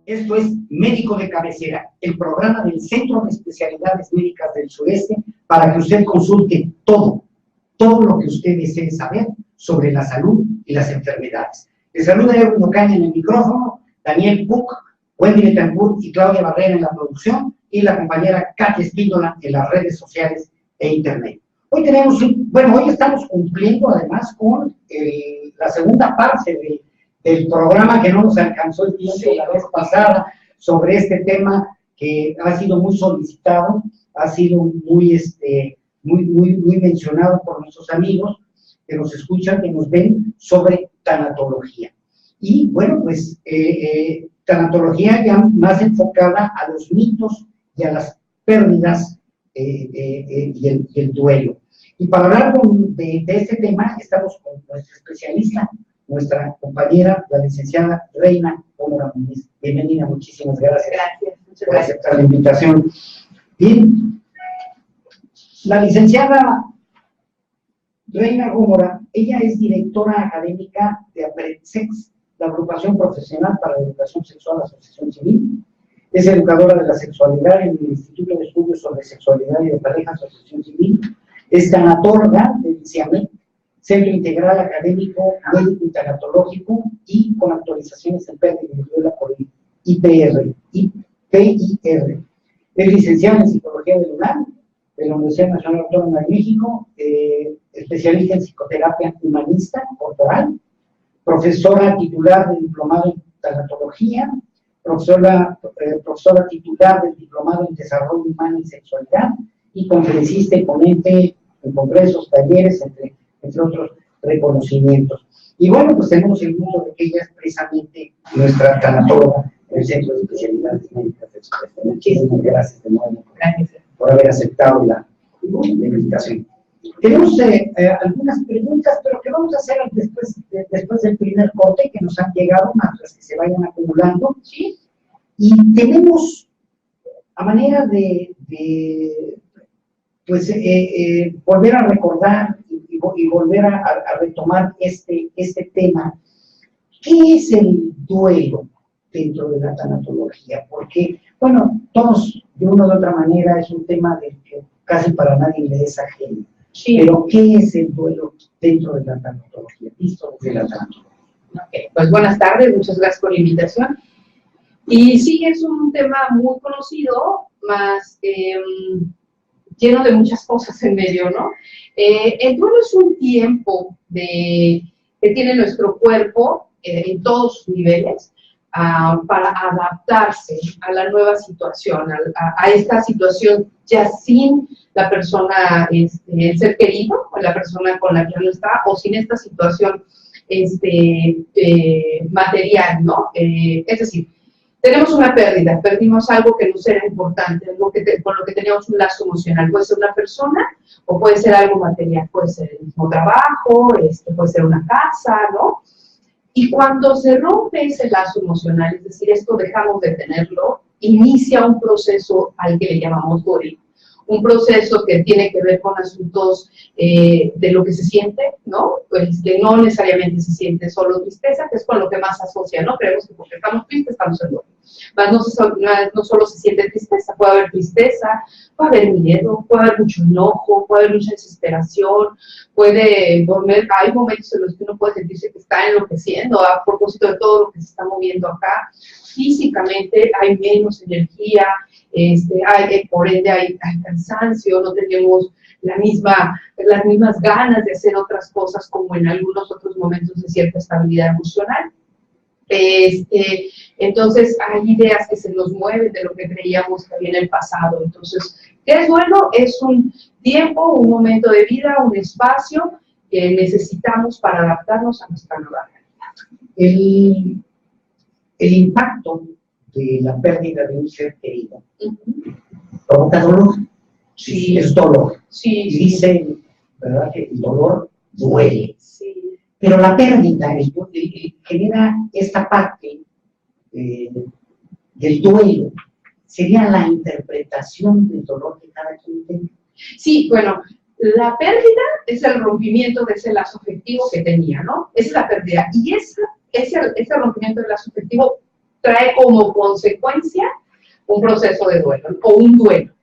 Esto es Médico de Cabecera, el programa del Centro de Especialidades Médicas del Sureste, para que usted consulte todo lo que usted desee saber sobre la salud y las enfermedades. Les saluda Erwin Ocaña en el micrófono, Daniel Puc, Wendy Betancourt y Claudia Barrera en la producción, y la compañera Katia Espíndola en las redes sociales e internet. Hoy tenemos, hoy estamos cumpliendo además con la segunda parte del programa, que no nos alcanzó el tiempo la vez pasada, sobre este tema que ha sido muy solicitado, ha sido muy mencionado por nuestros amigos que nos escuchan, que nos ven, sobre tanatología. Y bueno, pues tanatología ya más enfocada a los mitos y a las pérdidas y el duelo. Y para hablar de este tema estamos con nuestra especialista, nuestra compañera, la licenciada Reina Gómora Muñiz. Bienvenida, muchísimas gracias. Gracias, muchas por gracias. aceptar la invitación. Bien, la licenciada Reina Gómora, ella es directora académica de APREDSEX, la Agrupación Profesional para la Educación Sexual, Asociación Civil. Es educadora de la sexualidad en el Instituto de Estudios sobre Sexualidad y de Pareja, Asociación Civil. Es tanatóloga del CIAMEC, Centro Integral Académico Médico y Tanatológico, y con actualizaciones en pérdida y duelo por el IPIR. Es licenciada en Psicología del UNAM, de la Universidad Nacional Autónoma de México, especialista en psicoterapia humanista corporal, profesora titular del Diplomado en Tanatología, profesora titular del Diplomado en Desarrollo Humano y Sexualidad, y conferencista y ponente en congresos, talleres, entre otros reconocimientos. Y bueno, pues tenemos el gusto de que ella es precisamente nuestra tanatóloga en el Centro de Especialidades Médicas del Sureste. Muchísimas gracias de nuevo por haber aceptado la invitación. Tenemos algunas preguntas, pero que vamos a hacer después del primer corte, que nos han llegado, más las que se vayan acumulando, ¿sí? Y tenemos, a manera de volver a recordar y volver a retomar este tema, ¿qué es el duelo dentro de la tanatología? Porque, bueno, todos, de una u otra manera, es un tema del que casi para nadie le es ajeno. Sí. Pero, ¿qué es el duelo dentro de la tanatología? Visto desde la tanatología. Okay. Pues buenas tardes, muchas gracias por la invitación. Y sí, es un tema muy conocido, más lleno de muchas cosas en medio, ¿no? El duelo es un tiempo que tiene nuestro cuerpo en todos sus niveles para adaptarse a la nueva situación, a esta situación ya sin la persona, el ser querido, o la persona con la que uno está, o sin esta situación material, ¿no? Es decir, tenemos una pérdida, perdimos algo que nos era importante, algo con lo que teníamos un lazo emocional. Puede ser una persona o puede ser algo material, puede ser el mismo trabajo, puede ser una casa, ¿no? Y cuando se rompe ese lazo emocional, es decir, esto dejamos de tenerlo, inicia un proceso al que le llamamos duelo. Un proceso que tiene que ver con asuntos de lo que se siente, ¿no? Pues que no necesariamente se siente solo tristeza, que es con lo que más se asocia, ¿no? Creemos que porque estamos tristes estamos en duelo. No solo se siente tristeza, puede haber tristeza, puede haber miedo, puede haber mucho enojo, puede haber mucha desesperación, hay momentos en los que uno puede sentirse que está enloqueciendo a propósito de todo lo que se está moviendo acá. Físicamente hay menos energía, por ende hay cansancio, no tenemos las mismas ganas de hacer otras cosas como en algunos otros momentos de cierta estabilidad emocional. Entonces hay ideas que se nos mueven de lo que creíamos que había en el pasado. Entonces, ¿qué es duelo? Es un tiempo, un momento de vida, un espacio que necesitamos para adaptarnos a nuestra nueva realidad. El impacto de la pérdida de un ser querido provoca dolor. Sí, es dolor. Sí, y dicen, ¿verdad?, que el dolor duele. Sí. Pero la pérdida genera esta parte del duelo. Sería la interpretación del dolor que cada quien tenga. Sí, bueno, la pérdida es el rompimiento de ese lazo afectivo que tenía, ¿no? Esa es la pérdida. Y ese rompimiento del lazo afectivo trae como consecuencia un proceso de duelo o un duelo.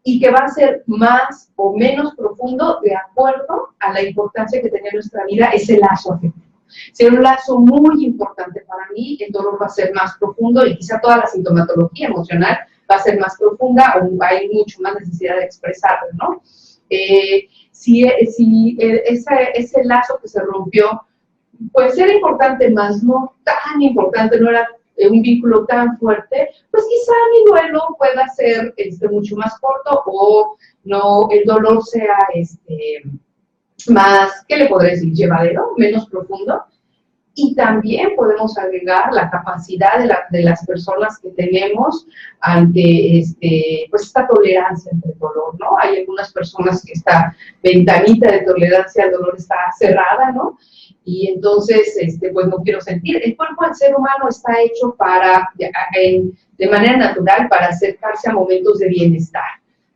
Y que va a ser más o menos profundo de acuerdo a la importancia que tenía en nuestra vida ese lazo afectivo. Si es un lazo muy importante para mí, el dolor va a ser más profundo y quizá toda la sintomatología emocional va a ser más profunda o hay mucho más necesidad de expresarlo, ¿no? Si ese lazo que se rompió, pues era importante, más no tan importante, no era un vínculo tan fuerte, pues quizá mi duelo pueda ser mucho más corto o no, el dolor sea más, ¿qué le podré decir? Llevadero, menos profundo. Y también podemos agregar la capacidad de las personas que tenemos ante pues esta tolerancia ante el dolor, ¿no? Hay algunas personas que esta ventanita de tolerancia al dolor está cerrada, ¿no? Y entonces, pues no quiero sentir. El cuerpo del ser humano está hecho de manera natural para acercarse a momentos de bienestar,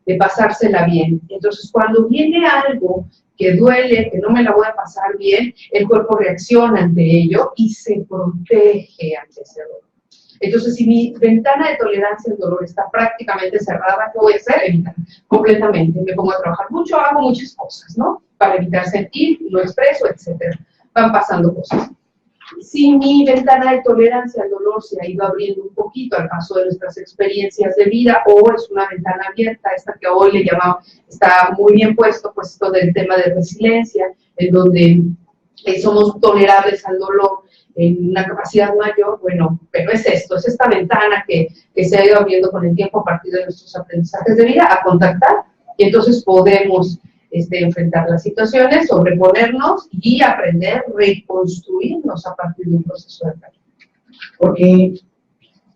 de pasársela bien. Entonces, cuando viene algo que duele, que no me la voy a pasar bien, el cuerpo reacciona ante ello y se protege ante ese dolor. Entonces, si mi ventana de tolerancia al dolor está prácticamente cerrada, ¿qué voy a hacer? Evitar completamente. Me pongo a trabajar mucho, hago muchas cosas, ¿no? Para evitar sentir, lo expreso, etcétera. Van pasando cosas. Si mi ventana de tolerancia al dolor se ha ido abriendo un poquito al paso de nuestras experiencias de vida, o es una ventana abierta, esta que hoy le llamamos, está muy bien puesto, pues esto del tema de resiliencia, en donde somos tolerables al dolor en una capacidad mayor, bueno, pero es esto, es esta ventana que se ha ido abriendo con el tiempo a partir de nuestros aprendizajes de vida, a contactar, y entonces podemos enfrentar las situaciones, sobreponernos y aprender, reconstruirnos a partir de un proceso de cambio. Porque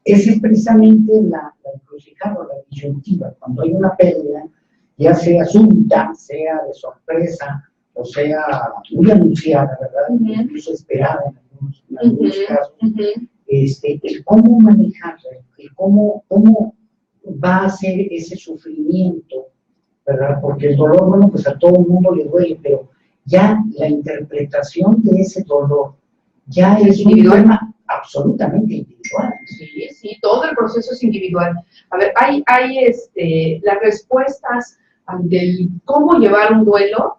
esa es precisamente la encrucijada, la disyuntiva. Cuando hay una pérdida, ya sea súbita, sea de sorpresa, o sea muy anunciada, ¿verdad? Incluso esperada en algunos casos. El cómo manejarla, el cómo va a ser ese sufrimiento, ¿verdad? Porque el dolor, bueno, pues a todo el mundo le duele, pero ya la interpretación de ese dolor ya es un tema absolutamente individual. Sí, todo el proceso es individual. A ver, hay las respuestas ante cómo llevar un duelo,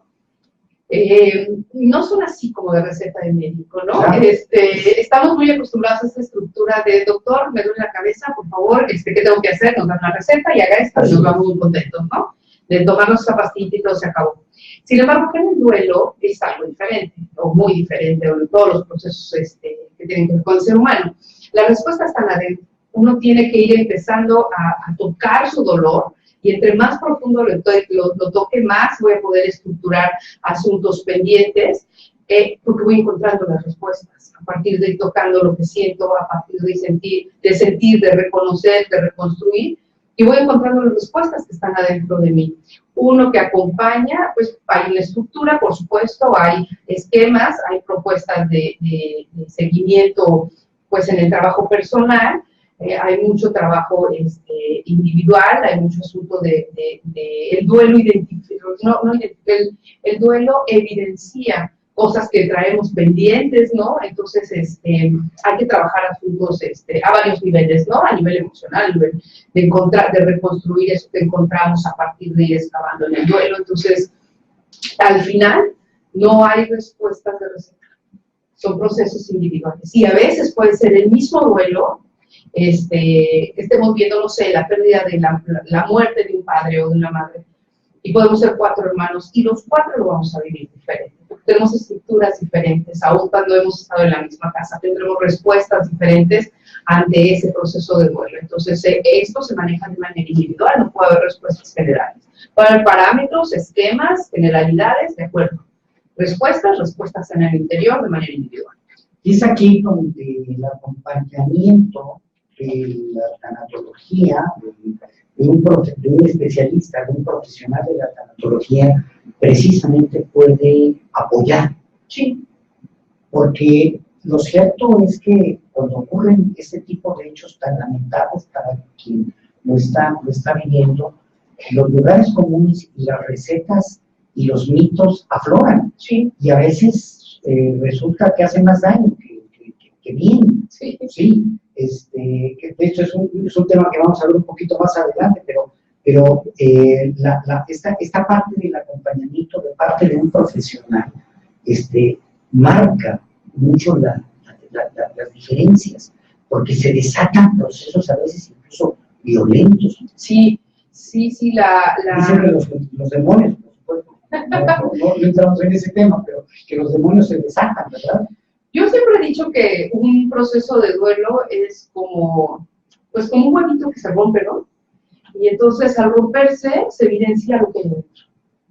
no son así como de receta de médico, ¿no? Claro. Estamos muy acostumbrados a esta estructura de doctor, me duele la cabeza, por favor, ¿qué tengo que hacer? Nos dan una receta y haga esto y nos vamos muy contentos, ¿no? De tomarnos esa pastilla y todo se acabó. Sin embargo, en el duelo es algo diferente, o muy diferente, o en todos los procesos que tienen que ver con el ser humano. La respuesta está adentro. Uno tiene que ir empezando a tocar su dolor, y entre más profundo lo toque, más voy a poder estructurar asuntos pendientes, porque voy encontrando las respuestas, a partir de ir tocando lo que siento, a partir de sentir, de reconocer, de reconstruir, y voy encontrando las respuestas que están adentro de mí. Uno que acompaña, pues hay una estructura, por supuesto, hay esquemas, hay propuestas de seguimiento, pues en el trabajo personal, hay mucho trabajo individual, hay mucho asunto el duelo el duelo evidencia cosas que traemos pendientes, ¿no? Entonces, hay que trabajar asuntos a varios niveles, ¿no? A nivel emocional, a nivel de reconstruir eso que encontramos a partir de ir excavando en el duelo. Entonces, al final, no hay respuestas de receta. Son procesos individuales. Y a veces puede ser el mismo duelo, estemos viendo, no sé, la pérdida de la muerte de un padre o de una madre. Y podemos ser 4 hermanos, y los 4 lo vamos a vivir diferente. Tenemos estructuras diferentes, aún cuando hemos estado en la misma casa, tendremos respuestas diferentes ante ese proceso de duelo. Entonces, esto se maneja de manera individual, no puede haber respuestas generales. Puede haber parámetros, esquemas, generalidades, de acuerdo. Respuestas en el interior de manera individual. Y es aquí donde el acompañamiento de la tanatología, de un especialista, de un profesional de la tanatología, precisamente puede apoyar. Sí. Porque lo cierto es que cuando ocurren este tipo de hechos tan lamentables para quien lo está viviendo, los lugares comunes y las recetas y los mitos afloran. Sí. Y a veces resulta que hacen más daño qué bien, Sí. sí, que de hecho es un tema que vamos a ver un poquito más adelante, pero esta parte del acompañamiento de parte de un profesional marca mucho las diferencias, porque se desatan procesos a veces incluso violentos. Sí. Dicen que los demonios, por supuesto, no entramos en ese tema, pero que los demonios se desatan, ¿verdad? Yo siempre he dicho que un proceso de duelo es como un huevito que se rompe, ¿no? Y entonces al romperse se evidencia lo que hay dentro.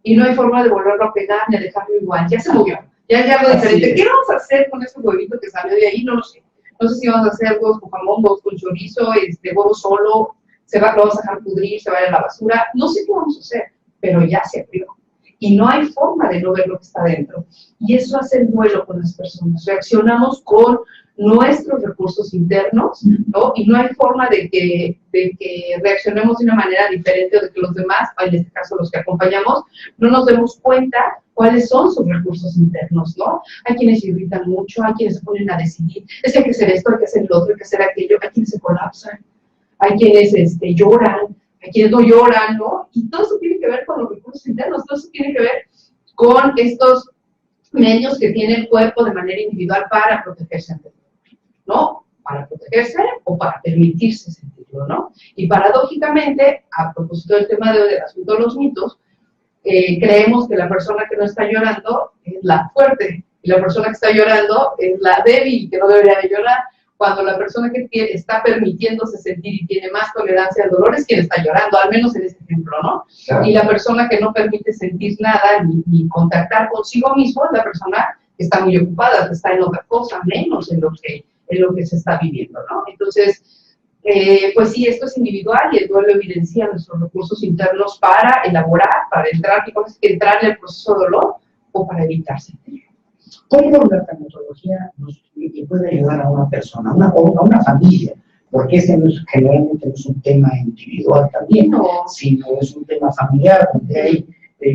Y no hay forma de volverlo a pegar ni a dejarlo igual. Ya se movió, ya hay algo diferente. ¿Qué vamos a hacer con ese huevito que salió de ahí? No lo sé. No sé si vamos a hacer huevos con jamón, huevos con chorizo, huevo solo, lo vamos a dejar pudrir, se va a ir a la basura. No sé qué vamos a hacer, pero ya se abrió. Y no hay forma de no ver lo que está dentro. Y eso hace el duelo con las personas. Reaccionamos con nuestros recursos internos, ¿no? Y no hay forma de que reaccionemos de una manera diferente o de que los demás, en este caso los que acompañamos, no nos demos cuenta cuáles son sus recursos internos, ¿no? Hay quienes se irritan mucho, hay quienes se ponen a decidir, es que hay que hacer esto, hay que hacer lo otro, hay que hacer aquello, hay quienes se colapsan, hay quienes lloran, hay quienes no lloran, ¿no? Y todo eso tiene que ver con los recursos internos, todo eso tiene que ver con estos medios que tiene el cuerpo de manera individual para protegerse ante el dolor, ¿no? Para protegerse o para permitirse sentirlo, ¿no? Y paradójicamente, a propósito del tema de hoy, del asunto de los mitos, creemos que la persona que no está llorando es la fuerte, y la persona que está llorando es la débil, que no debería de llorar, cuando la persona que está permitiéndose sentir y tiene más tolerancia al dolor es quien está llorando, al menos en este ejemplo, ¿no? Claro. Y la persona que no permite sentir nada ni contactar consigo mismo es la persona que está muy ocupada, que está en otra cosa, menos en lo que se está viviendo, ¿no? Entonces, pues sí, esto es individual y el duelo evidencia nuestros recursos internos para elaborar, para entrar en el proceso de dolor o para evitar sentirlo. ¿Cómo la tanatología nos puede ayudar a una persona, a una familia? Porque generalmente no es un tema individual también, sino es un tema familiar, donde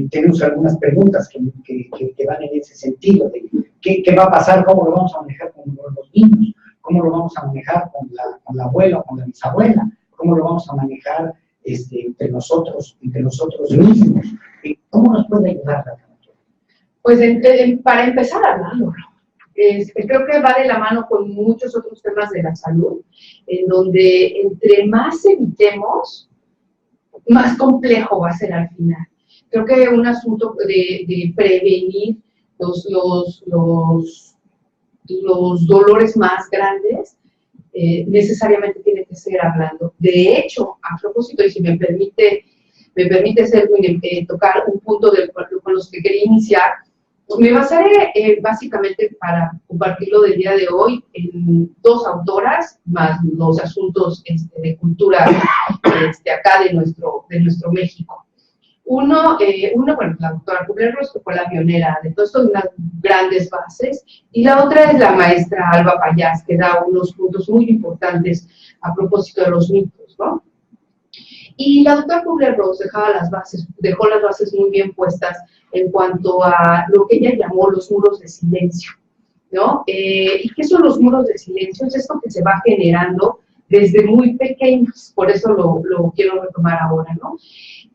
tenemos algunas preguntas que van en ese sentido, de qué va a pasar, cómo lo vamos a manejar con los niños, cómo lo vamos a manejar con la abuela o con la bisabuela, cómo lo vamos a manejar entre nosotros mismos. ¿Cómo nos puede ayudar la tanatología? Pues para empezar a hablarlo, creo que va de la mano con muchos otros temas de la salud, en donde entre más evitemos, más complejo va a ser al final. Creo que un asunto de prevenir los dolores más grandes necesariamente tiene que ser hablando. De hecho, a propósito, y si me permite tocar un punto con los que quería iniciar, me basaré básicamente para compartirlo del día de hoy en dos autoras, más los asuntos de cultura acá de nuestro México. Uno, bueno, la doctora Kubler-Ross, que fue la pionera de todo esto, de unas grandes bases, y la otra es la maestra Alba Payás, que da unos puntos muy importantes a propósito de los mitos, ¿no? Y la doctora Kubler-Ross dejó las bases muy bien puestas en cuanto a lo que ella llamó los muros de silencio, ¿no? ¿Y qué son los muros de silencio? Es esto que se va generando desde muy pequeños, por eso lo quiero retomar ahora, ¿no?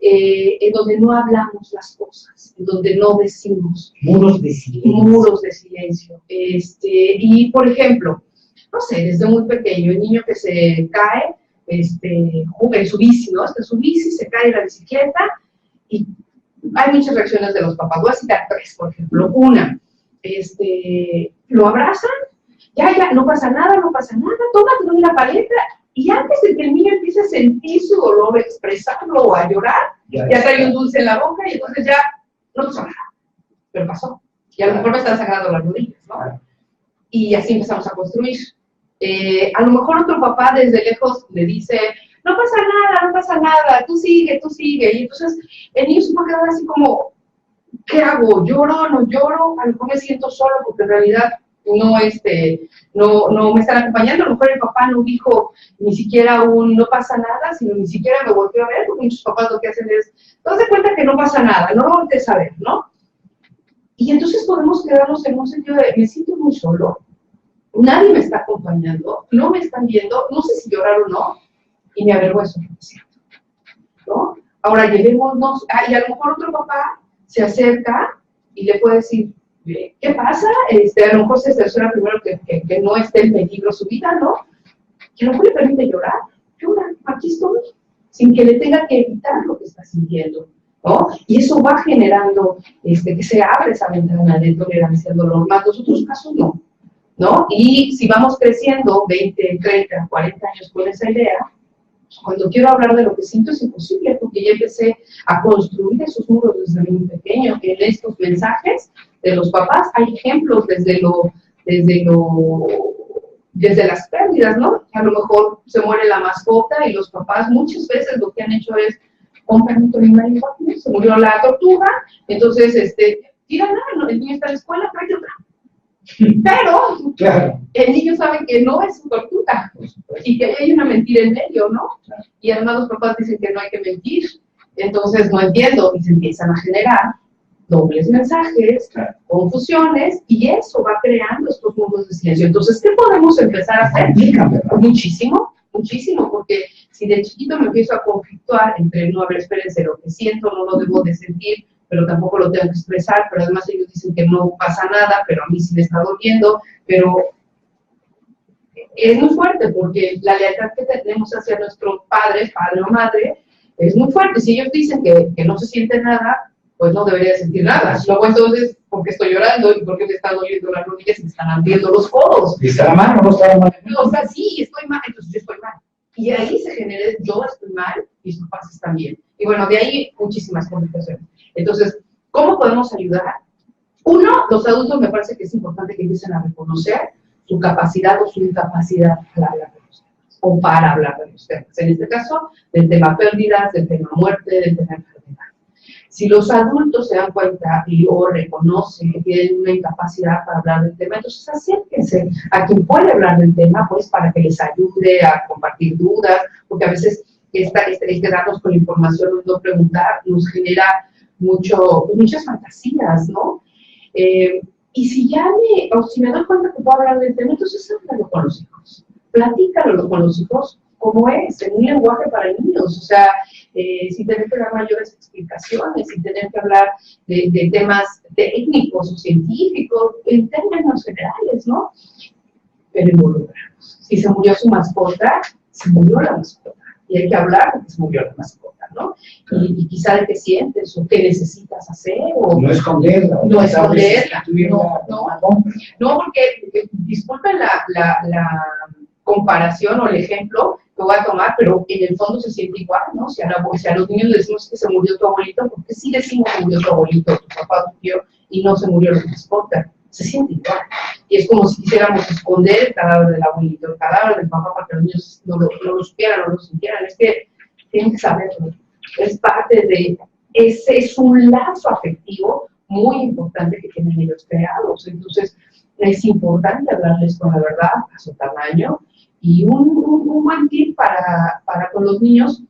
En donde no hablamos las cosas, en donde no decimos. Muros de silencio. Muros de silencio. Y, por ejemplo, no sé, desde muy pequeño, el niño que se cae, juega en su bici, ¿no? Está en su bici, se cae de la bicicleta y hay muchas reacciones de los papás. Voy a citar tres, por ejemplo. Una, lo abrazan, ya, no pasa nada, tómate una paleta, y antes de que el niño empiece a sentir su dolor, expresarlo o a llorar, ya trae un dulce en la boca y entonces ya no pasó nada, pero pasó. Y a lo mejor me están sangrando las rodillas, ¿no? Y así empezamos a construir. A lo mejor otro papá desde lejos le dice, no pasa nada, tú sigue, y entonces el niño se va a quedar así como, ¿qué hago? ¿Lloro? ¿No lloro? A lo mejor me siento solo porque en realidad no me están acompañando. A lo mejor el papá no dijo ni siquiera no pasa nada, sino ni siquiera me volvió a ver, porque muchos papás lo que hacen es, te das cuenta que no pasa nada, no lo voltees a ver, ¿no? Y entonces podemos quedarnos en un sentido de, me siento muy solo, nadie me está acompañando, no me están viendo, no sé si llorar o no, y me avergüenzo, ¿no? Ahora llevémonos, y a lo mejor otro papá se acerca y le puede decir, ¿qué pasa? A lo mejor se cerciora primero que no esté en peligro su vida, ¿no? Que no le permite llorar, llora, aquí estoy, sin que le tenga que evitar lo que está sintiendo, ¿no? Y eso va generando que se abre esa ventana de tolerancia al dolor, más los otros casos no, ¿no? Y si vamos creciendo 20, 30, 40 años con esa idea, cuando quiero hablar de lo que siento es imposible, porque ya empecé a construir esos muros desde muy pequeño. En estos mensajes de los papás hay ejemplos desde las pérdidas, ¿no? A lo mejor se muere la mascota y los papás muchas veces lo que han hecho es compran un animal, se murió la tortuga, entonces, tírala, el niño está en la escuela, trae otra. Pero claro, el niño sabe que no es su tortuga y que hay una mentira en medio, ¿no? Claro. Y además los papás dicen que no hay que mentir, entonces no entiendo y se empiezan a generar dobles mensajes, claro, confusiones, y eso va creando estos mundos de silencio. Entonces, ¿qué podemos empezar a hacer? Muchísimo, muchísimo, porque si de chiquito me empiezo a conflictuar entre, no, a ver, espérense, lo que siento no lo debo de sentir, pero tampoco lo tengo que expresar, pero además ellos dicen que no pasa nada, pero a mí sí me está doliendo, pero es muy fuerte, porque la lealtad que tenemos hacia nuestros padres, padre o madre, es muy fuerte. Si ellos dicen que no se siente nada, pues no debería sentir nada. Luego entonces, ¿por qué estoy llorando? ¿Y por qué me están doliendo las rodillas y me están ardiendo los codos? ¿Y está mal o no está mal? No, o sea, sí, estoy mal, entonces yo estoy mal. Y ahí se genera, yo estoy mal, mis papás están bien. Y bueno, de ahí muchísimas complicaciones. Entonces, ¿cómo podemos ayudar? Uno, los adultos me parece que es importante que empiecen a reconocer su capacidad o su incapacidad para hablar de los temas, o para hablar de los temas. En este caso, del tema pérdidas, del tema muerte, del tema enfermedad. Si los adultos se dan cuenta o reconocen que tienen una incapacidad para hablar del tema, entonces acérquense a quien puede hablar del tema, pues para que les ayude a compartir dudas, porque a veces quedarnos con información o no preguntar nos genera muchas fantasías, ¿no? Y si me doy cuenta que puedo hablar del tema, entonces háblalo con los hijos, platícalo con los hijos como es, en un lenguaje para niños, o sea, sin tener que dar mayores explicaciones, sin tener que hablar de temas técnicos o científicos, en términos generales, ¿no? Pero involucrarnos. Si se murió su mascota, se murió la mascota, y hay que hablar de que se murió la mascota, ¿no? Y quizá de qué sientes o qué necesitas hacer. O no esconderla. No esconderla. No, porque disculpen la comparación o el ejemplo que voy a tomar, pero en el fondo se siente igual, ¿no? Si a los niños les decimos que se murió tu abuelito, porque sí decimos que murió tu abuelito, tu papá, tu tío, y no se murió la mascota, se siente igual. Y es como si quisiéramos esconder el cadáver del abuelito, el cadáver del papá, para que los niños no lo supieran, no lo sintieran. Es que tienen que saberlo. Es parte de, ese es un lazo afectivo muy importante que tienen ellos creados. Entonces, es importante hablarles con la verdad a su tamaño. Y un buen tip para con los niños,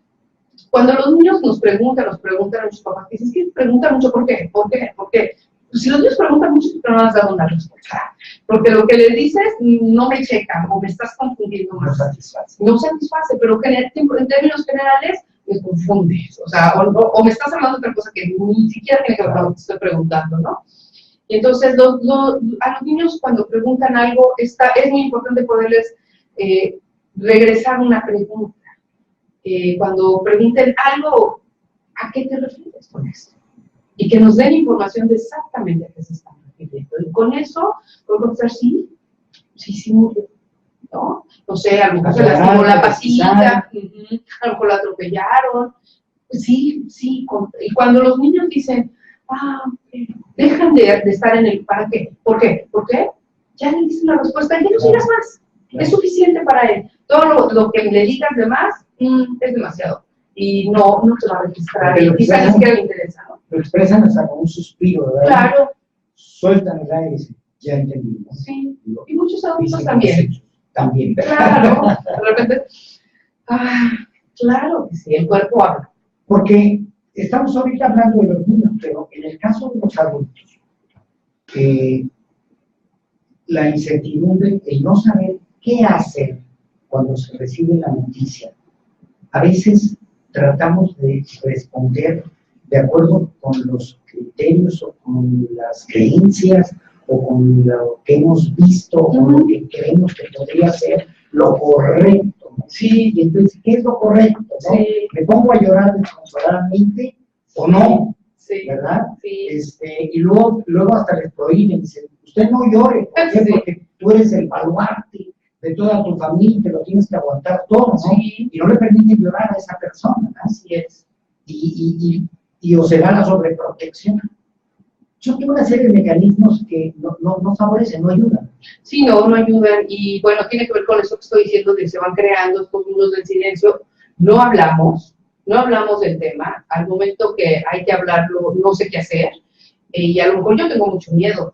cuando los niños nos preguntan a sus papás, dicen que preguntan mucho ¿por qué? Pues si los niños preguntan mucho, no nos has dado una respuesta. Porque lo que les dices no me checa o me estás confundiendo más. No satisface, pero en términos generales me confundes. O sea, o me estás hablando de otra cosa que ni siquiera tiene que ver con lo que te estoy preguntando, ¿no? Y entonces, a los niños cuando preguntan algo, es muy importante poderles regresar una pregunta. Cuando pregunten algo, ¿a qué te refieres con esto? Y que nos den información de exactamente a qué se están refiriendo. Y con eso, podemos decir sí murió, ¿no? No sé, a lo mejor se lastimó la pasilla, a lo mejor la atropellaron. Sí, y cuando los niños dicen, dejan de estar en el ¿para qué? ¿Por qué? Ya le dicen la respuesta, ya no sigas más. Claro. Es suficiente para él. Todo lo que le digas de más es demasiado. Y no se va a registrar. Y quizás ni siquiera le interesa, ¿no? Lo expresan hasta con un suspiro, ¿verdad? Claro. Sueltan el aire y dicen, ya entendí, ¿no? Sí. Y muchos adultos también. También. Claro. De repente, claro que sí, el cuerpo habla. Porque estamos ahorita hablando de los niños, pero en el caso de los adultos, la incertidumbre, el no saber qué hacer cuando se recibe la noticia. A veces tratamos de responder de acuerdo con los criterios o con las creencias o con lo que hemos visto o con lo que creemos que podría ser lo correcto, ¿no? Sí, y entonces, ¿qué es lo correcto? ¿No? Sí. ¿Me pongo a llorar desconsoladamente o no? Sí. ¿Verdad? Sí. Y luego hasta les prohíben, dicen, usted no llore, ¿por qué? Sí. Porque tú eres el baluarte de toda tu familia, te lo tienes que aguantar todo, ¿no? Sí. Y no le permiten llorar a esa persona, ¿no? Así es. Y o se da la sobreprotección. Yo tengo una serie de mecanismos que no favorecen, no ayudan. Sí, no ayudan. Y bueno, tiene que ver con eso que estoy diciendo, que se van creando estos muros del silencio. No hablamos del tema. Al momento que hay que hablarlo, no sé qué hacer. Y a lo mejor yo tengo mucho miedo.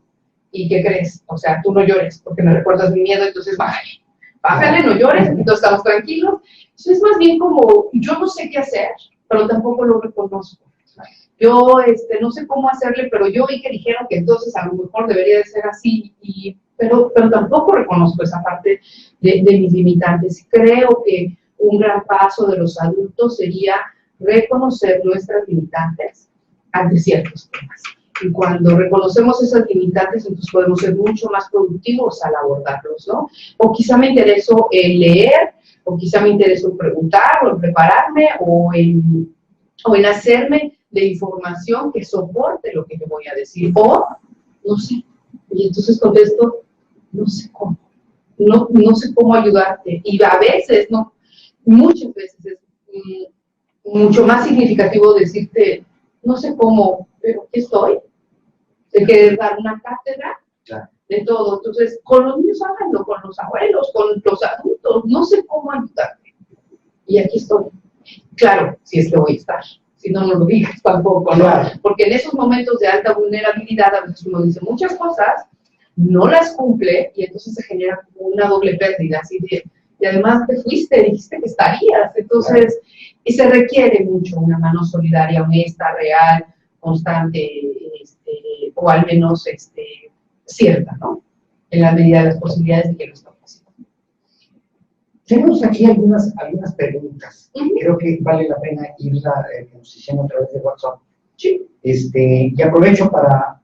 ¿Y qué crees? O sea, tú no llores porque me recuerdas mi miedo, entonces bájale, no llores, entonces estamos tranquilos. Eso es más bien como, yo no sé qué hacer, pero tampoco lo reconozco. Yo no sé cómo hacerle, pero yo vi que dijeron que entonces a lo mejor debería de ser así, pero tampoco reconozco esa parte de mis limitantes. Creo que un gran paso de los adultos sería reconocer nuestras limitantes ante ciertos temas. Y cuando reconocemos esas limitantes, entonces podemos ser mucho más productivos al abordarlos, ¿no? O quizá me interesó leer, o quizá me interesó preguntar, o en prepararme, o en hacerme de información que soporte lo que yo voy a decir, o no sé, y entonces contesto, no sé cómo, no sé cómo ayudarte, y a veces, no, muchas veces es mucho más significativo decirte, no sé cómo, pero aquí estoy, te quieres dar una cátedra de todo, entonces con los niños háganlo, con los abuelos, con los adultos, no sé cómo ayudarte, y aquí estoy, claro, si es que voy a estar. Si no lo digas tampoco, ¿no? Claro. Porque en esos momentos de alta vulnerabilidad a veces uno dice muchas cosas, no las cumple y entonces se genera como una doble pérdida, así de, y además te fuiste, dijiste que estarías, entonces, y se requiere mucho una mano solidaria, honesta, real, constante, o al menos cierta, ¿no? En la medida de las posibilidades de que lo estamos haciendo. Tenemos aquí algunas preguntas. Creo que vale la pena irla que nos hicieron a través de WhatsApp. Sí. Y aprovecho para,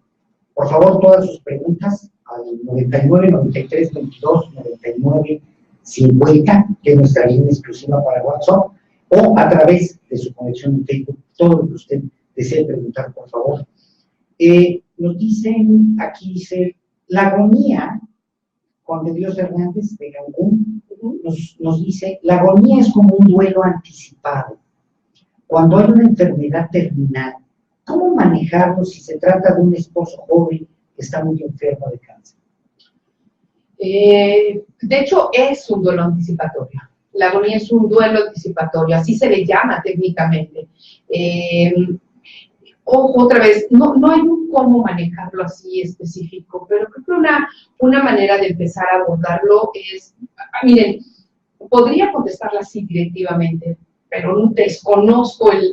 por favor, todas sus preguntas al 99 93 22 99 50, que es nuestra línea exclusiva para WhatsApp, o a través de su conexión en Facebook, todo lo que usted desee preguntar, por favor. Nos dicen, aquí dice, la agonía, Juan de Dios Hernández de Cancún, nos dice, la agonía es como un duelo anticipado. Cuando hay una enfermedad terminal, ¿cómo manejarlo si se trata de un esposo joven que está muy enfermo de cáncer? De hecho, es un duelo anticipatorio. La agonía es un duelo anticipatorio, así se le llama técnicamente. Otra vez, no hay un cómo manejarlo así específico, pero creo que una manera de empezar a abordarlo es, miren, podría contestarla así directivamente, pero desconozco el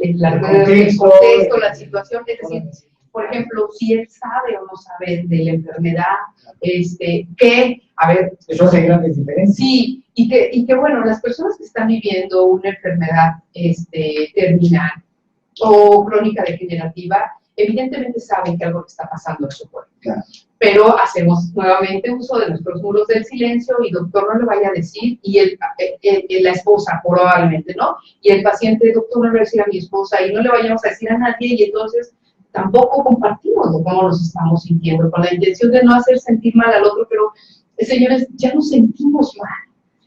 contexto, la situación, es decir, por ejemplo, si él sabe o no sabe de la enfermedad, eso hace grandes diferencias. Sí, y que bueno, las personas que están viviendo una enfermedad terminal o crónica degenerativa, evidentemente saben que algo está pasando en su cuerpo. Claro. Pero hacemos nuevamente uso de nuestros muros del silencio y doctor no le vaya a decir, y la esposa probablemente, ¿no? Y el paciente, doctor no le va a decir a mi esposa, y no le vayamos a decir a nadie, y entonces tampoco compartimos cómo nos estamos sintiendo, con la intención de no hacer sentir mal al otro, pero señores, ya nos sentimos mal.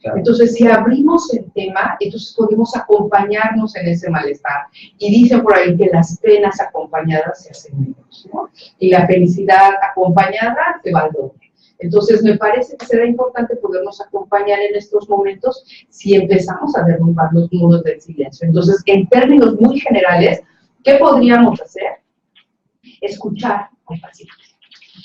Claro. Entonces, si abrimos el tema, entonces podemos acompañarnos en ese malestar. Y dicen por ahí que las penas acompañadas se hacen menos, ¿no? Y la felicidad acompañada se va al doble. Entonces, me parece que será importante podernos acompañar en estos momentos si empezamos a derrumbar los muros del silencio. Entonces, en términos muy generales, ¿qué podríamos hacer? Escuchar al paciente.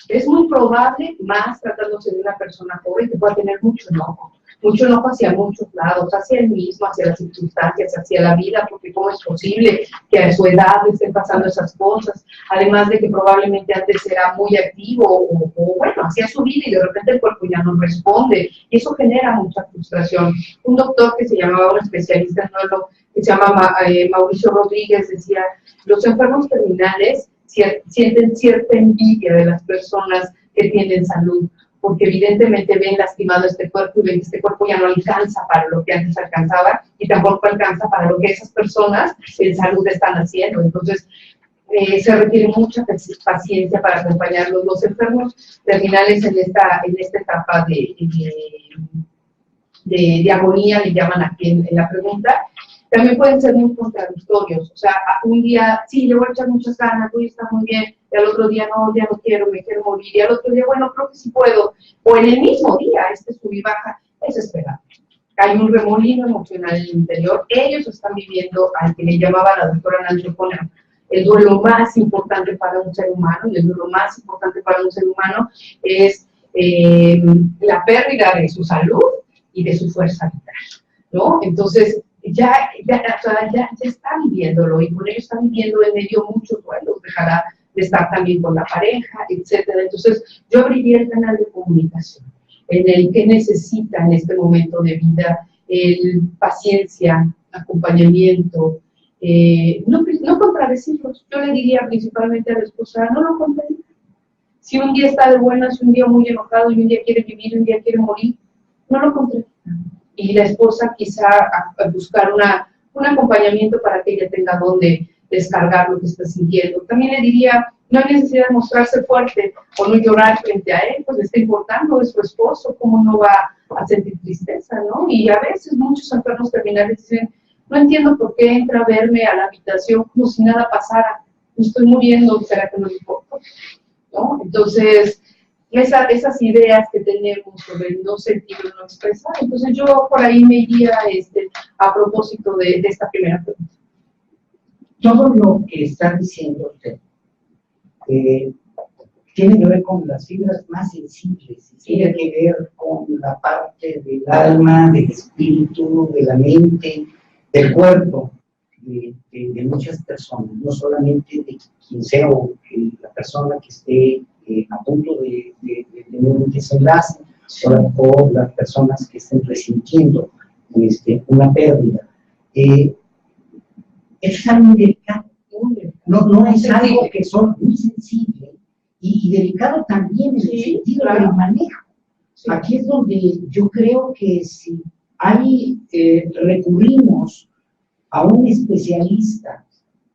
Es muy probable, más tratándose de una persona joven, que pueda tener mucho enojo, mucho enojo hacia muchos lados, hacia él mismo, hacia las circunstancias, hacia la vida, porque cómo es posible que a su edad le estén pasando esas cosas, además de que probablemente antes era muy activo o bueno, hacía su vida y de repente el cuerpo ya no responde, y eso genera mucha frustración. Un doctor que se llamaba, un especialista en neuro, que se llama Mauricio Rodríguez, decía, los enfermos terminales sienten cierta envidia de las personas que tienen salud, porque evidentemente ven lastimado este cuerpo y ven que este cuerpo ya no alcanza para lo que antes alcanzaba y tampoco alcanza para lo que esas personas en salud están haciendo. Entonces, se requiere mucha paciencia para acompañarlos. Los enfermos terminales en esta etapa de agonía, le llaman aquí en la pregunta, también pueden ser muy contradictorios. O sea, un día, sí, le voy a echar muchas ganas, voy a estar muy bien, y al otro día, no, ya no quiero, me quiero morir, y al otro día, bueno, creo que sí puedo. O en el mismo día, sub y baja, es esperable. Hay un remolino emocional en el interior. Ellos están viviendo al que le llamaba la doctora Nancy O'Connor, el duelo más importante para un ser humano, y el duelo más importante para un ser humano es la pérdida de su salud y de su fuerza vital, ¿no? Entonces, ya está viviéndolo, y con ello está viviendo en medio muchos duelos, dejará de estar también con la pareja, etcétera. Entonces, yo abriría el canal de comunicación, en el que necesita en este momento de vida paciencia, acompañamiento, no contradecirlos. Yo le diría principalmente a la esposa, no lo contradiga. Si un día está de buenas, un día muy enojado, y un día quiere vivir, y un día quiere morir, no lo contradiga. Y la esposa quizá a buscar un acompañamiento para que ella tenga donde descargar lo que está sintiendo. También le diría, no hay necesidad de mostrarse fuerte o no llorar frente a él, pues le está importando, es su esposo, cómo no va a sentir tristeza, ¿no? Y a veces muchos enfermos terminales dicen, no entiendo por qué entra a verme a la habitación como si nada pasara, me estoy muriendo, ¿será que no me importa? ¿No? Entonces, esas ideas que tenemos sobre no sentir o no expresar, entonces yo por ahí me iría a propósito de esta primera pregunta. Todo lo que está diciendo usted tiene que ver con las fibras más sensibles, tiene que ver con la parte del alma, del espíritu, de la mente, del cuerpo de muchas personas, no solamente de quien sea o la persona que esté a punto de tener un desenlace, o las personas que estén resintiendo una pérdida. Es algo muy delicado, no es algo que son muy sensible y delicado también en el sentido del manejo. Sí. Aquí es donde yo creo que si recurrimos a un especialista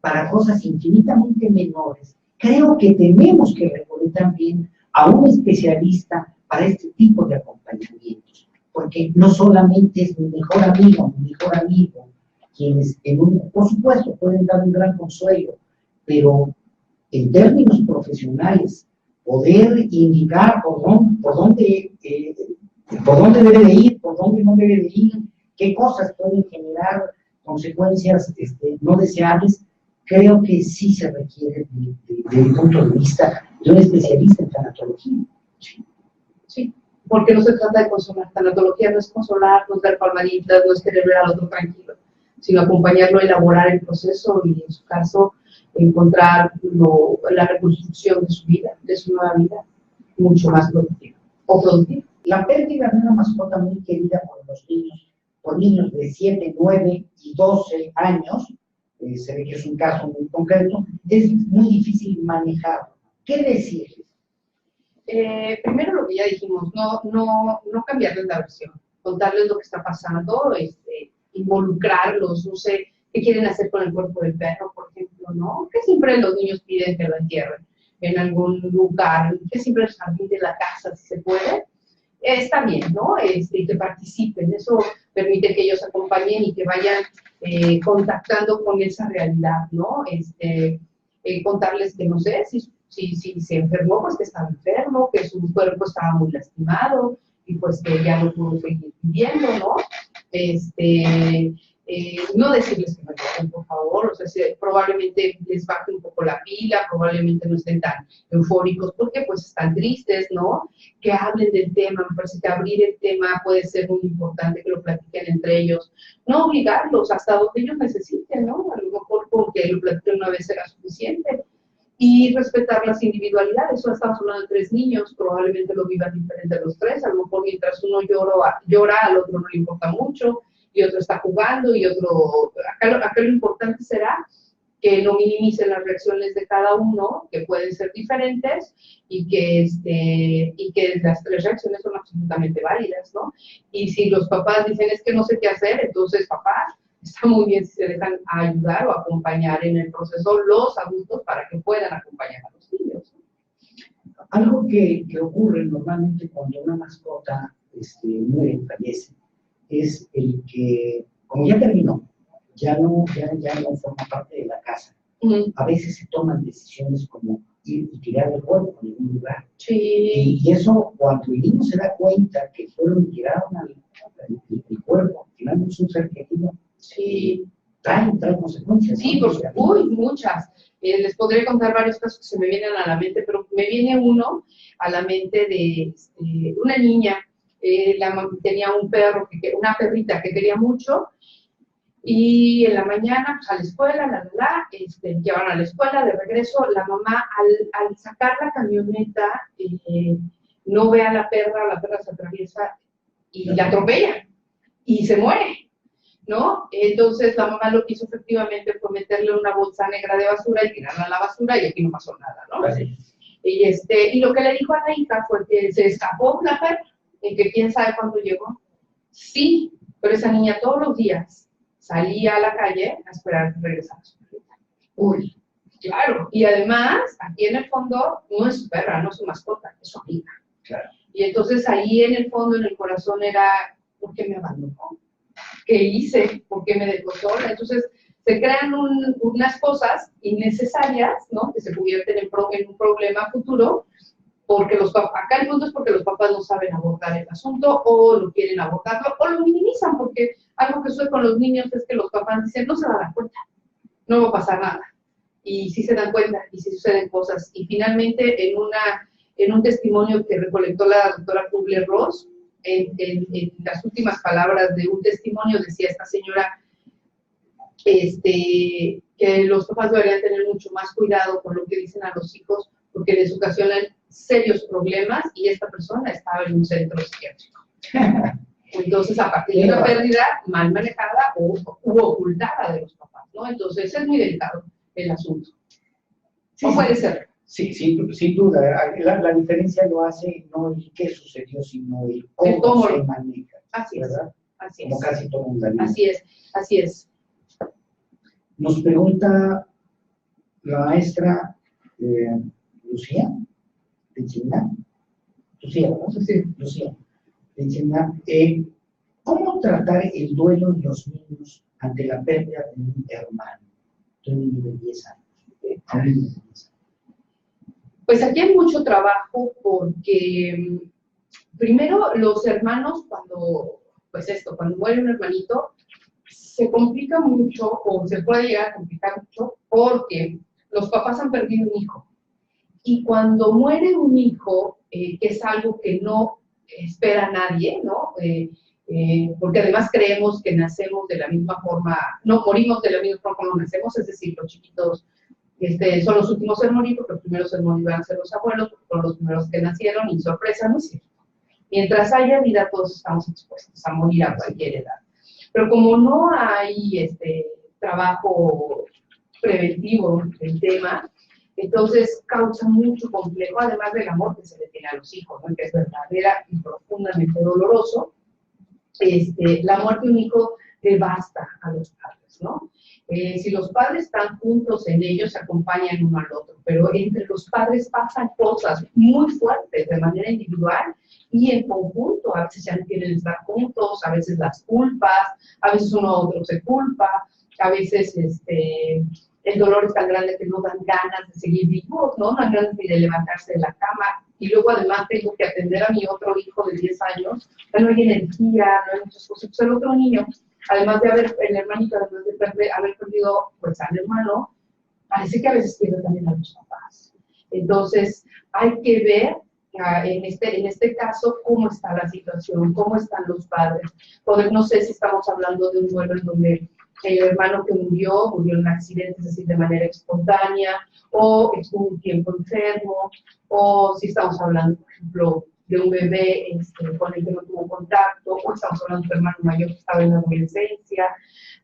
para cosas infinitamente menores, creo que tenemos que recurrir también a un especialista para este tipo de acompañamientos, porque no solamente es mi mejor amigo, quienes por supuesto pueden dar un gran consuelo, pero en términos profesionales, poder indicar por dónde debe de ir, por dónde no debe de ir, qué cosas pueden generar consecuencias no deseables, creo que sí se requiere desde mi punto de vista de un especialista en tanatología. Sí, porque no se trata de consolar. Tanatología no es consolar, no es dar palmaditas, no es querer ver al otro tranquilo, sino acompañarlo a elaborar el proceso y, en su caso, encontrar la reconstrucción de su vida, de su nueva vida, mucho más productiva o productiva. La pérdida de una mascota muy querida por niños de 7, 9 y 12 años, se ve que es un caso muy concreto, es muy difícil manejarlo. ¿Qué decirles? Primero lo que ya dijimos, no cambiarles la versión, contarles lo que está pasando, involucrarlos, no sé, qué quieren hacer con el cuerpo del perro, por ejemplo, ¿no? Que siempre los niños piden que lo entierren en algún lugar, que siempre el jardín de la casa, si se puede. Está bien, ¿no? Que participen, eso permite que ellos acompañen y que vayan contactando con esa realidad, ¿no? Contarles que, no sé, si se enfermó, pues que estaba enfermo, que su cuerpo estaba muy lastimado y pues que ya no pudo seguir viviendo, ¿no? no decirles que me toquen, por favor, o sea, probablemente les baje un poco la pila, probablemente no estén tan eufóricos, porque pues están tristes, ¿no? Que hablen del tema, me parece que abrir el tema puede ser muy importante, que lo platiquen entre ellos, no obligarlos hasta donde ellos necesiten, ¿no? A lo mejor porque lo platiquen una vez será suficiente. Y respetar las individualidades. O estamos hablando de 3 niños, probablemente lo vivan diferente los 3, a lo mejor mientras uno llora, al otro no le importa mucho, y otro está jugando, y otro... Acá lo importante será que no minimicen las reacciones de cada uno, que pueden ser diferentes, y que las 3 reacciones son absolutamente válidas, ¿no? Y si los papás dicen, es que no sé qué hacer, entonces, papá, está muy bien si se dejan ayudar o acompañar en el proceso los adultos para que puedan acompañar a los niños. Algo que ocurre normalmente cuando una mascota muere, fallece, es el que, como ya terminó, ya no forma parte de la casa. A veces se toman decisiones como ir y tirar el cuerpo en algún lugar. Sí. Y eso, cuando el niño se da cuenta que fueron y tiraron el cuerpo, finalmente es un ser querido. Sí. Trae consecuencias. Sí, muchas. Les podré contar varios casos que se me vienen a la mente, pero me viene uno a la mente de una niña. Tenía un perro, una perrita que quería mucho, y en la mañana, pues, a la escuela, llevaron a la escuela, de regreso, la mamá, al sacar la camioneta, no ve a la perra se atraviesa y la atropella, y se muere, ¿no? Entonces la mamá lo que hizo efectivamente fue meterle una bolsa negra de basura y tirarla a la basura, y aquí no pasó nada, ¿no? Sí. Y lo que le dijo a la hija fue que se escapó la perra, y que quién sabe cuándo llegó. Sí, pero esa niña todos los días salía a la calle a esperar que regresara su perrita. Uy, claro. Y además, aquí en el fondo, no es su perra, no es su mascota, es su amiga. Claro. Y entonces ahí en el fondo, en el corazón era, ¿por qué me abandonó? ¿Qué hice? ¿Por qué me dejó sola? Entonces se crean unas cosas innecesarias, ¿no? Que se convierten en un problema futuro, porque acá el punto es porque los papás no saben abordar el asunto, o no quieren abordarlo, o lo minimizan, porque algo que sucede con los niños es que los papás dicen, no se van a dar cuenta, no va a pasar nada. Y sí se dan cuenta, y sí suceden cosas. Y finalmente, en un testimonio que recolectó la doctora Kubler-Ross, en las últimas palabras de un testimonio, decía esta señora que los papás deberían tener mucho más cuidado con lo que dicen a los hijos, porque les ocasionan serios problemas, y esta persona estaba en un centro psiquiátrico. Entonces, a partir de una pérdida mal manejada u ocultada de los papás, ¿no? Entonces, es muy delicado el asunto. Sí, ¿O puede ser? Sí, sin duda. La diferencia lo hace no el qué sucedió, sino el cómo se maneja. Así ¿verdad? es. Así como es. casi todo en la vida. Así es. Nos pregunta la maestra Lucía, de China. Lucía, de China. ¿Cómo tratar el duelo de los niños ante la pérdida de un hermano, de un niño de 10 años? Pues aquí hay mucho trabajo, porque primero los hermanos, cuando muere un hermanito, se complica mucho, o se puede llegar a complicar mucho, porque los papás han perdido un hijo. Y cuando muere un hijo, que es algo que no espera nadie, ¿no? Porque además creemos que nacemos de la misma forma, no morimos de la misma forma como nacemos, es decir, los chiquitos son los últimos en morir, porque los primeros en morir van a ser los abuelos, porque fueron los primeros que nacieron, y sorpresa, no es cierto. Mientras haya vida, todos estamos expuestos a morir a cualquier edad. Pero como no hay trabajo preventivo del tema, entonces causa mucho complejo, además del amor que se le tiene a los hijos, ¿no? Que es verdadera y profundamente doloroso. La muerte de un hijo devasta a los padres, ¿no? Si los padres están juntos en ellos, se acompañan uno al otro, pero entre los padres pasan cosas muy fuertes de manera individual y en conjunto. A veces ya no quieren estar juntos, a veces las culpas, a veces uno a otro se culpa, a veces el dolor es tan grande que no dan ganas de seguir vivos, ¿no? No dan ganas ni de levantarse de la cama. Y luego además tengo que atender a mi otro hijo de 10 años, ya no hay energía, no hay muchas cosas. Pues el otro niño además de haber, el hermanito, además de haber perdido pues al hermano, parece que a veces pierde también a los papás. Entonces, hay que ver en este caso cómo está la situación, cómo están los padres. No sé si estamos hablando de un duelo en donde el hermano que murió en un accidente, es decir, de manera espontánea, o estuvo un tiempo enfermo, o si estamos hablando, por ejemplo, de un bebé con el que no tuvo contacto, o estamos hablando de un hermano mayor que estaba en la adolescencia.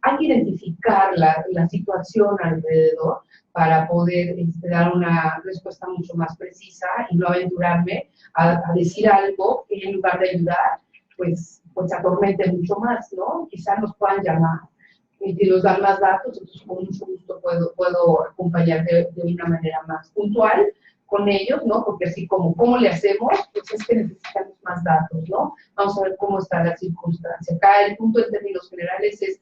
Hay que identificar la situación alrededor para poder dar una respuesta mucho más precisa y no aventurarme a decir algo que en lugar de ayudar, pues atormente mucho más, ¿no? Quizás nos puedan llamar y si nos dan más datos, entonces con mucho gusto puedo acompañar de una manera más puntual con ellos, ¿no? Porque así ¿cómo le hacemos? Pues es que necesitamos más datos, ¿no? Vamos a ver cómo está la circunstancia. Acá el punto en términos generales es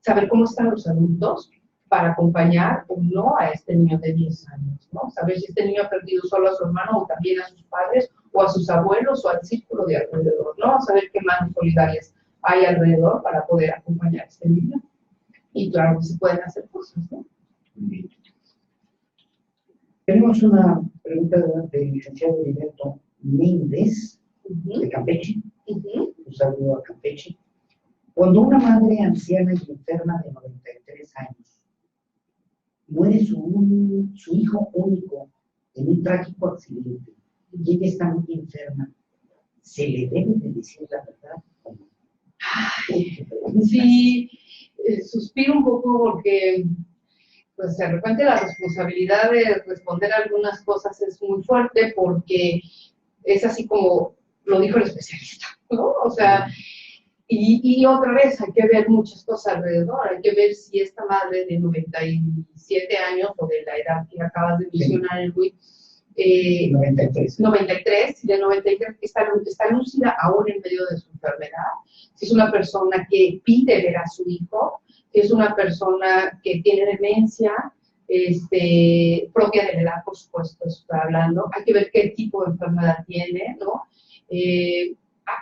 saber cómo están los adultos para acompañar o no a este niño de 10 años, ¿no? Saber si este niño ha perdido solo a su hermano o también a sus padres o a sus abuelos o al círculo de alrededor, ¿no? Saber qué manos solidarias hay alrededor para poder acompañar a este niño. Y claro que se pueden hacer cosas, ¿no? Tenemos una pregunta del licenciado Heriberto Méndez, de Campeche. Un saludo a Campeche. Cuando una madre anciana y enferma de 93 años muere su hijo único en un trágico accidente y ella está muy enferma, ¿se le debe de decir la verdad? Ay, sí, suspiro un poco porque pues de repente la responsabilidad de responder algunas cosas es muy fuerte porque es así como lo dijo el especialista, ¿no? O sea, y otra vez hay que ver muchas cosas alrededor, hay que ver si esta madre de 97 años o de la edad que acabas de mencionar, el Luis, 93, si de 93 está lúcida aún en medio de su enfermedad, si es una persona que pide ver a su hijo, si es una persona que tiene demencia, propia de la edad, por supuesto, está hablando, hay que ver qué tipo de enfermedad tiene, ¿no?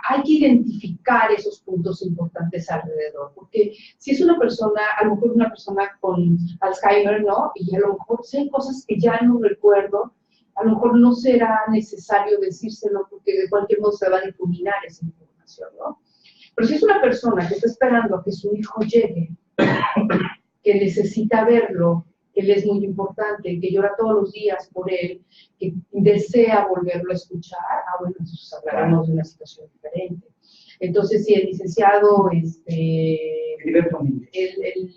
Hay que identificar esos puntos importantes alrededor, porque si es una persona, a lo mejor una persona con Alzheimer, ¿no? Y a lo mejor si hay cosas que ya no recuerdo, a lo mejor no será necesario decírselo porque de cualquier modo se va a difuminar esa información, ¿no? Pero si es una persona que está esperando a que su hijo llegue, que necesita verlo, que él es muy importante, que llora todos los días por él, que desea volverlo a escuchar, bueno, entonces hablaremos de una situación diferente. Entonces, si el licenciado, el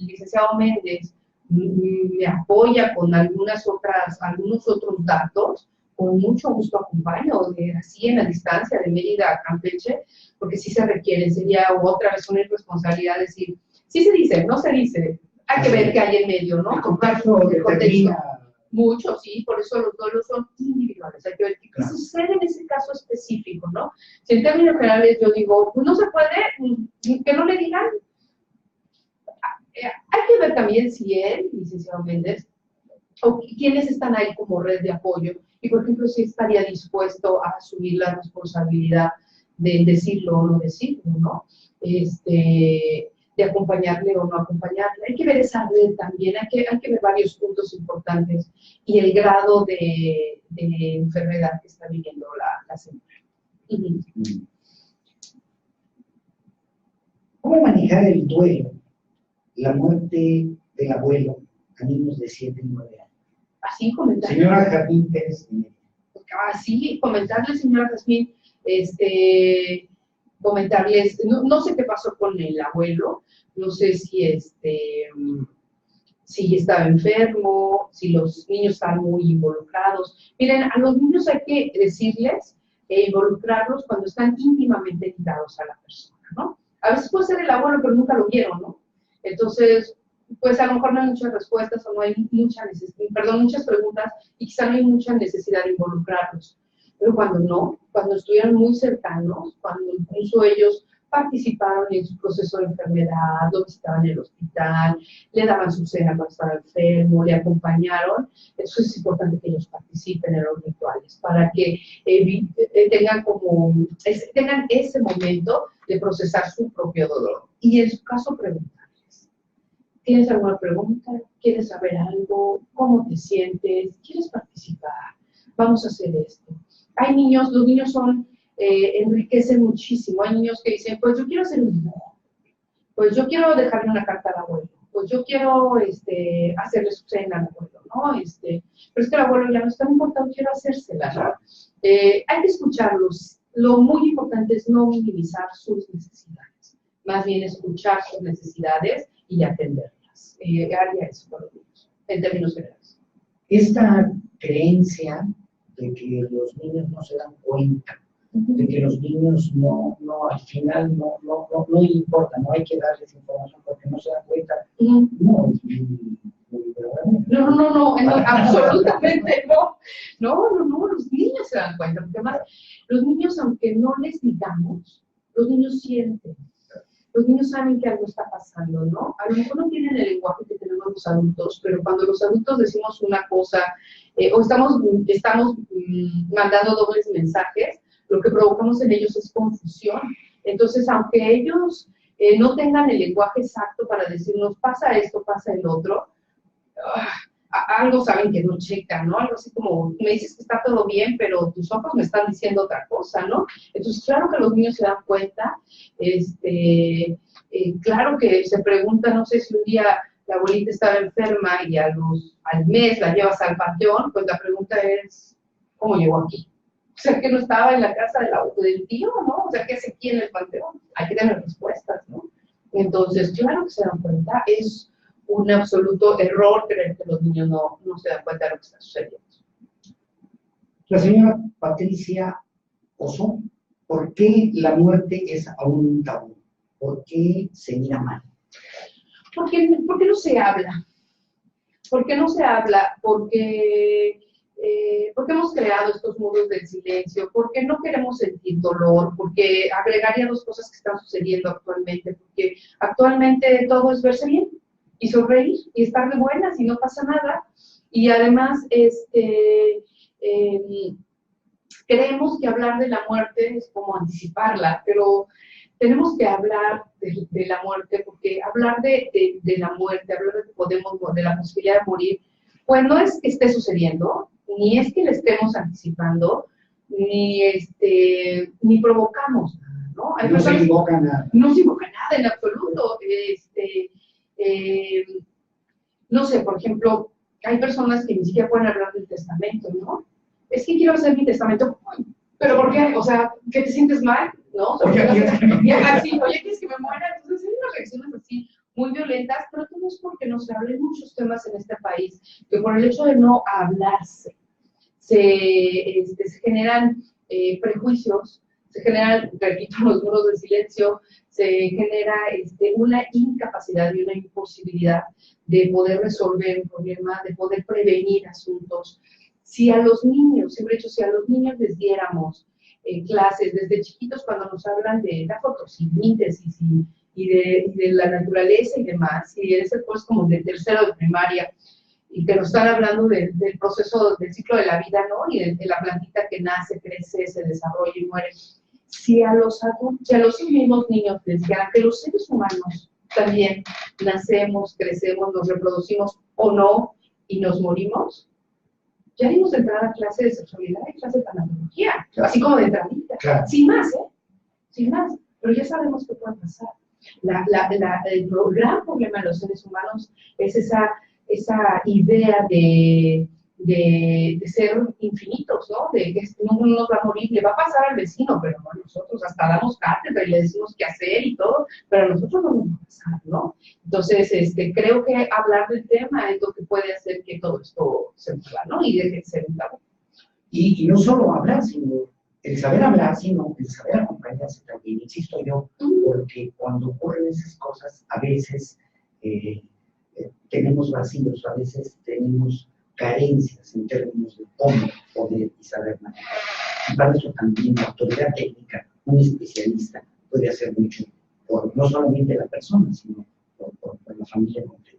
licenciado Méndez me apoya con algunos otros datos, con mucho gusto acompaño, así en la distancia de Mérida a Campeche, porque sí se requiere, sería otra vez una irresponsabilidad decir, sí se dice, no se dice, hay que ver qué hay en medio, ¿no? Comprar el contexto. Mucho, sí, por eso los duelos son individuales. Hay que ver qué sucede en ese caso específico, ¿no? Si en términos generales yo digo, no se puede, que no le digan. Hay que ver también si él, licenciado Méndez, o quiénes están ahí como red de apoyo, y por ejemplo, si estaría dispuesto a asumir la responsabilidad de decirlo o no decirlo, ¿no? De acompañarle o no acompañarle. Hay que ver esa red también, hay que ver varios puntos importantes y el grado de enfermedad que está viviendo la señora. ¿Cómo manejar el duelo, la muerte del abuelo a niños de 7 y 9 años? Así comentarle. Señora Jazmín Pérez. Así comentarle, señora Jazmín, comentarles, no sé qué pasó con el abuelo, no sé si si estaba enfermo, si los niños están muy involucrados. Miren, a los niños hay que decirles e involucrarlos cuando están íntimamente ligados a la persona, ¿no? A veces puede ser el abuelo, pero nunca lo vieron, ¿no? Entonces, pues a lo mejor no hay muchas respuestas o no hay muchas preguntas y quizá no hay mucha necesidad de involucrarlos. Pero cuando estuvieron muy cercanos, cuando incluso ellos participaron en su proceso de enfermedad, lo visitaban en el hospital, le daban su cena cuando estaba enfermo, le acompañaron. Eso es importante que ellos participen en los rituales para que tengan ese momento de procesar su propio dolor. Y en su caso, preguntarles: ¿tienes alguna pregunta? ¿Quieres saber algo? ¿Cómo te sientes? ¿Quieres participar? Vamos a hacer esto. Hay niños, los niños enriquecen muchísimo. Hay niños que dicen: pues yo quiero hacer un dibujo, pues yo quiero dejarle una carta al abuelo, pues yo quiero hacerle su cena al abuelo, ¿no? Pero es que el abuelo ya no está, no importa, quiero hacérsela, ¿no? Hay que escucharlos. Lo muy importante es no minimizar sus necesidades, más bien escuchar sus necesidades y atenderlas. Haría eso para los niños, en términos generales. Esta creencia de que los niños no se dan cuenta, de que los niños al final no importa, no hay que darles información porque no se dan cuenta, no es muy verdadero. No, absolutamente no. No, los niños se dan cuenta, porque además los niños, aunque no les digamos, los niños sienten. Los niños saben que algo está pasando, ¿no? A lo mejor no tienen el lenguaje que tenemos los adultos, pero cuando los adultos decimos una cosa o estamos mandando dobles mensajes, lo que provocamos en ellos es confusión. Entonces, aunque ellos no tengan el lenguaje exacto para decirnos pasa esto, pasa el otro, algo saben que no checan, ¿no? Algo así como, me dices que está todo bien, pero tus ojos me están diciendo otra cosa, ¿no? Entonces, claro que los niños se dan cuenta, claro que se pregunta, no sé si un día la abuelita estaba enferma y al mes la llevas al panteón, pues la pregunta es: ¿cómo llegó aquí? O sea, que no estaba en la casa del tío, ¿no? O sea, ¿qué hace aquí en el panteón? Hay que tener respuestas, ¿no? Entonces, claro que se dan cuenta. Es un absoluto error creer que los niños no se dan cuenta de lo que está sucediendo. La señora Patricia Oso, ¿por qué la muerte es aún un tabú? ¿Por qué se mira mal? ¿Por qué no se habla? ¿Por qué no se habla? Porque hemos creado estos muros del silencio, porque no queremos sentir dolor, porque agregaría dos cosas que están sucediendo actualmente, porque actualmente todo es verse bien y sonreír y estar de buenas y no pasa nada. Y además, creemos que hablar de la muerte es como anticiparla, pero tenemos que hablar de la muerte, porque hablar de la muerte, hablar de la posibilidad de morir, pues no es que esté sucediendo, ni es que le estemos anticipando, ni provocamos nada, ¿no? No se invoca nada. No se invoca nada en absoluto. No sé, por ejemplo, hay personas que ni siquiera pueden hablar del testamento, ¿no? Es que quiero hacer mi testamento. ¿Pero por qué? O sea, ¿que te sientes mal? ¿No? Oye, ¿quieres que me muera? ¿Quieres que me muera? Entonces hay unas reacciones así muy violentas, pero todo es porque no se hablan muchos temas en este país, que por el hecho de no hablarse, se generan prejuicios, se generan, repito, los muros de silencio, se genera una incapacidad y una imposibilidad de poder resolver un problema, de poder prevenir asuntos. Si a los niños, siempre he dicho, si a los niños les diéramos clases desde chiquitos cuando nos hablan de la fotosíntesis y de la naturaleza y demás, y ese pues como de tercero de primaria, y que nos están hablando del proceso, del ciclo de la vida, ¿no? Y de la plantita que nace, crece, se desarrolla y muere. Si a los adultos, si a los mismos niños les dijeran que los seres humanos también nacemos, crecemos, nos reproducimos o no, y nos morimos, ya dimos de entrada a clase de sexualidad y clase de tanatología, claro, así como de entradita, claro, sin más, sin más, pero ya sabemos qué puede pasar. El gran problema de los seres humanos es esa idea de ser infinitos, ¿no? De que uno nos va a morir, le va a pasar al vecino, pero no a nosotros, hasta damos cátedra y le decimos qué hacer y todo, pero a nosotros no nos va a pasar, ¿no? Entonces, creo que hablar del tema es lo que puede hacer que todo esto se mueva, ¿no? Y deje de ser un tabú. Y no solo hablar, sino el saber hablar, sino el saber acompañarse también, insisto yo, porque cuando ocurren esas cosas, a veces tenemos vacíos, a veces tenemos carencias en términos de cómo poder y saber manejar. Y para eso también la autoridad técnica, un especialista, puede hacer mucho, por, no solamente la persona, sino por la familia completa.